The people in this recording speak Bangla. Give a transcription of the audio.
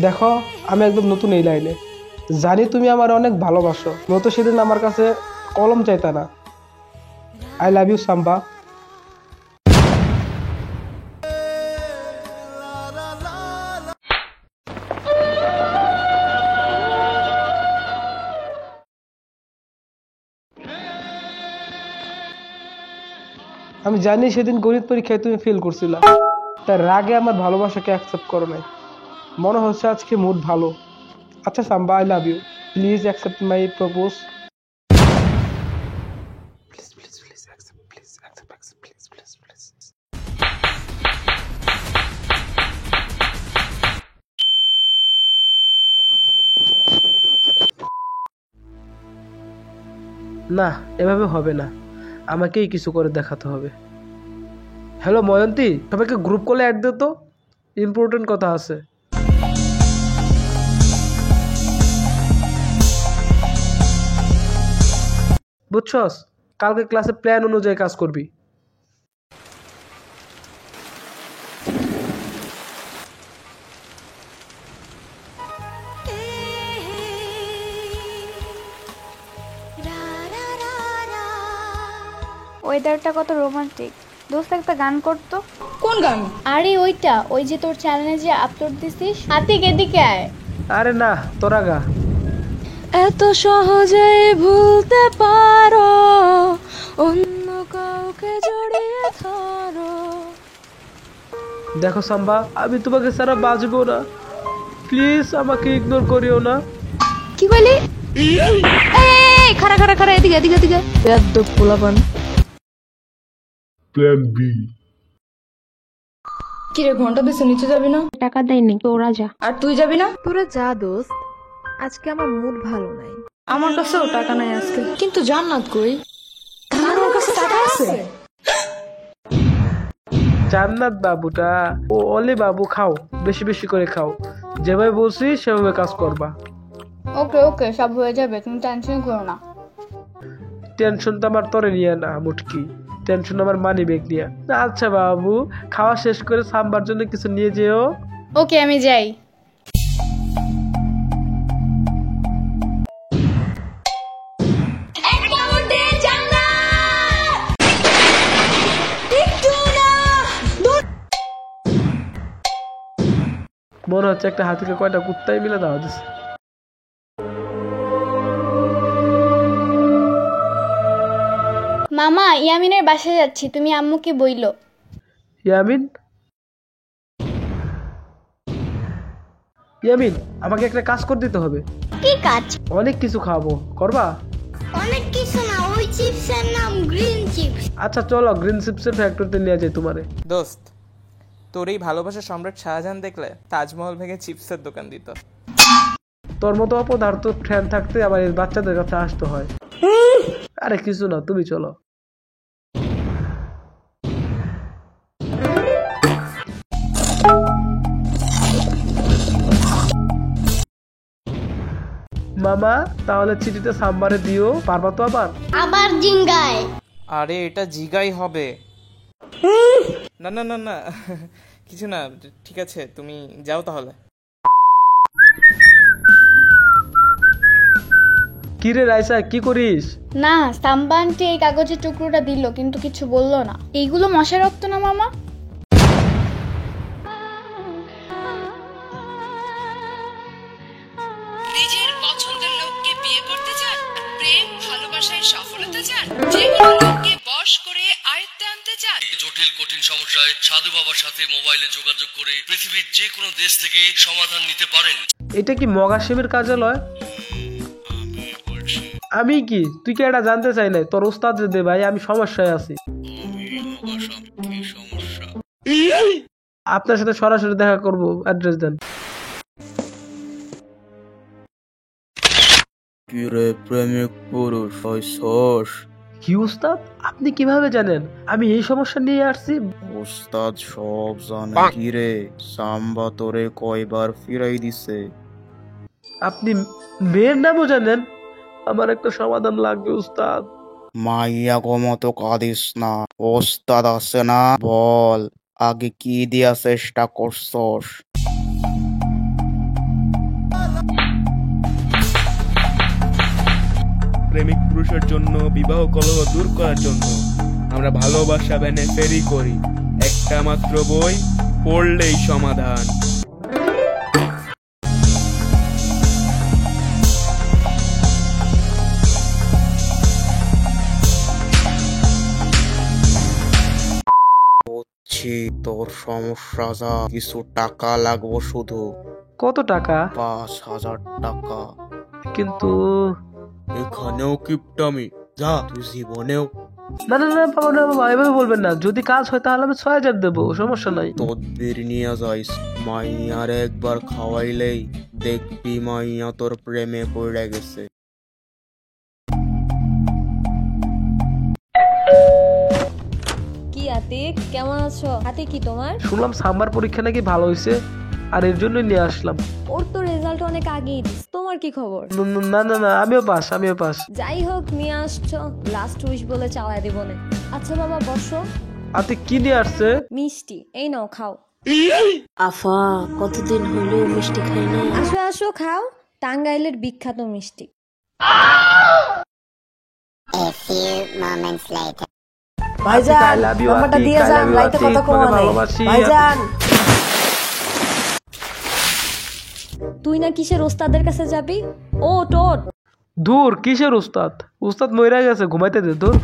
দেখো আমি একদম নতুন এই লাইনে, জানি তুমি আমার অনেক ভালোবাসো, নতো সেদিন আমার কাছে কলম চাইতা না। আই লাভ ইউ সাম্বা। আমি জানি সেদিন গণিত পরীক্ষায় তুমি ফেল করছিলা, তার রাগে আমার ভালোবাসাকে অ্যাকসেপ্ট করো নাই। মনে হচ্ছে আজকে মুড ভালো। আচ্ছা Samba, I love you, please accept my propose. Please please please accept, please accept, accept, please please please. না, এভাবে হবে না, আমাকেই কিছু করে দেখাতে হবে। হ্যালো ময়ন্তী, সবাইকে গ্রুপ কলে অ্যাড দে তো, ইম্পর্টেন্ট কথা আছে। বুঝছস, কালকে ক্লাসে প্ল্যান অনুযায়ী কাজ করবি। ওয়েদারটা কত রোমান্টিক। দোস্ত একটা গান করতো। কোন গান? আরে ওইটা, ওই যে তোর চ্যানেলে যে আপলোড দিছিস। আতিক এদিকে আয়। আরে না, তোরা গা। এত সহজে ভুলতে পারো অন্য কাউকে জড়িয়ে ধরো। দেখো সাম্বা, আমি তোমাকে ছাড়া বাঁচবো না, প্লিজ আমাকে ইগনোর করিও না। কি বলি? এই খারা খারা খারা, এদিকে এদিকে এদিকে। বেয়াদব পোলাপান। Plan B. কি রে, ঘন্টা দিছে, নিচে যাবি না? টাকা দেয়নি, তোরা যা। আর তুই যাবি না? তোরা যা দোস্ত, আজকে আমার মুড ভালো নাই। আমার কাছেও টাকা নাই আজকে। কিন্তু জান্নাত কই? তার কাছে টাকা আছে। জান্নাত বাবুটা ও অলি বাবু, খাও বেশি বেশি করে খাও, যেভাবে বলছি সেভাবে কাজ করবা। ওকে ওকে, সব হয়ে যাবে, তুমি টেনশন করো না। টেনশন তো আমার তরে নিয়ে না মুটকি, টেনশন আমার মানি ব্যাগ নিয়ে। আচ্ছা বাবু, খাওয়া শেষ করে সাম্বার জন্য কিছু নিয়ে যেও। ওকে, আমি যাই। মনে হচ্ছে একটা হাতিকে কয়টা কুত্তাই মিলে দেওয়া দিচ্ছে। মামা, ইয়ামিনের বাসায় যাচ্ছি, তুমি আম্মুকে বইলো। ইয়ামিন, ইয়ামিন, আমাকে একটা কাজ করে দিতে হবে। কি কাজ? অনেক কিছু খাবো, করবা? অনেক কিছু না, ওই চিপসের নাম গ্রিন চিপস। আচ্ছা চলো, গ্রিন চিপসের ফ্যাক্টরিতে নিয়ে যাই তোমারে। দোস্ত, তোর এই ভালোবাসার সম্রাট শাহজাহান দেখলে তাজমহল ভেঙে চিপসের দোকান দিত। তোর মতো অপদার্থ ফ্যান থাকতে আবার এই বাচ্চাদের কাছে আসতে হয়। আরে কিছু না, তুমি চলো। মামা, তাহলে চিঠিটা সাম্বারে দিও, পারবা তো আবার? আবার জিঙ্গায়। আরে এটা জিগাই হবে। না না না না, কিছু না, ঠিক আছে, তুমি যাও তাহলে। কিরে রাইসা, কি করিস? না, সাম্বা আন্টি এই কাগজের টুকরোটা দিল, কিন্তু কিছু বললো না। এইগুলো মশা রক্ত না মামা? নিজের পছন্দের লোককে বিয়ে করতে চান? প্রেম ভালোবাসায় সফলতা চান? যে কোনো লোককে বশ করে আয়ত্তে আনতে চান? জটিল কঠিন সমস্যায় সাধু বাবার সাথে মোবাইলে যোগাযোগ করে পৃথিবীর যে কোনো দেশ থেকে সমাধান নিতে পারেন। এটা কি মগা শিবের কার্যালয়? আমি কি, তুই কি এটা জানতে চাই না? তোর ওস্তাদ দে ভাই, আমি সমস্যায় আছি। আপনার সাথে সরাসরি দেখা করব, অ্যাড্রেস দেন। কিরে প্রেমিক পুরুষ হইছস? কি উস্তাদ, আপনি কিভাবে জানেন আমি এই সমস্যা নিয়ে আসছি? ওস্তাদ সব জানে। কিরে সাম্বা তোরে কয়বার ফিরাই দিছে? আপনি মেয়ের নামও জানেন? আমার একটা সমাধান লাগবে উস্তাদ। মাইয়া গো মতো কাঁদিস না, ওস্তাদ আছে না, বল আগে কি দিয়া চেষ্টা করছস? মানুষের জন্য, বিবাহ কলহ দূর করার জন্য আমরা ভালোবাসা ব্যানে ফেরি করি। একটা মাত্র বই পড়লেই সমাধান। বুঝছি তোর সমস্যা যা, কিছু টাকা লাগবো শুধু। কত টাকা? 5,000 টাকা। কিন্তু এখানেও কিপটামি, যা তুই জীবনেও। না না না বাবা, না বাবা, এভাবে বলবেন না। যদি কাজ হয় তাহলে আমি 6,000 দেবো, সমস্যা নাই। তদবির নিয়ে যাইস, মাইয়ার একবার খাওয়াইলেই দেখবি মাইয়া তোর প্রেমে পড়ে গেছে। কি আতিক, কেমন আছো? হাতে কি তোমার? শুনলাম সাম্বার পরীক্ষা নাকি ভালো হয়েছে, আর এর জন্যই নিয়ে আসলাম। ওর তো রেজাল্ট অনেক আগেই দিস, তোমার কি খবর? না না না, আমিও পাস। যাই হোক, নিয়ে আসছো, লাস্ট উইশ বলে চাওয়াই দিব না। আচ্ছা বাবা বসো। আতে কি নিয়ে আসছে? মিষ্টি, এই নাও খাও। আফা, কতদিন হলো মিষ্টি খাই না। আসো আসো খাও, টাঙ্গাইলের বিখ্যাত মিষ্টি। ভাইজান, নাম্বারটা দিয়ে যান, লাইটে কত কম নেই। ভাইজান, তুই না কিসের ওস্তাদের কাছে যাবি? ও টোট। দূর, কিসের উস্তাদ? উস্তাদ মইরা গেছে, ঘুমাইতে দে দূর।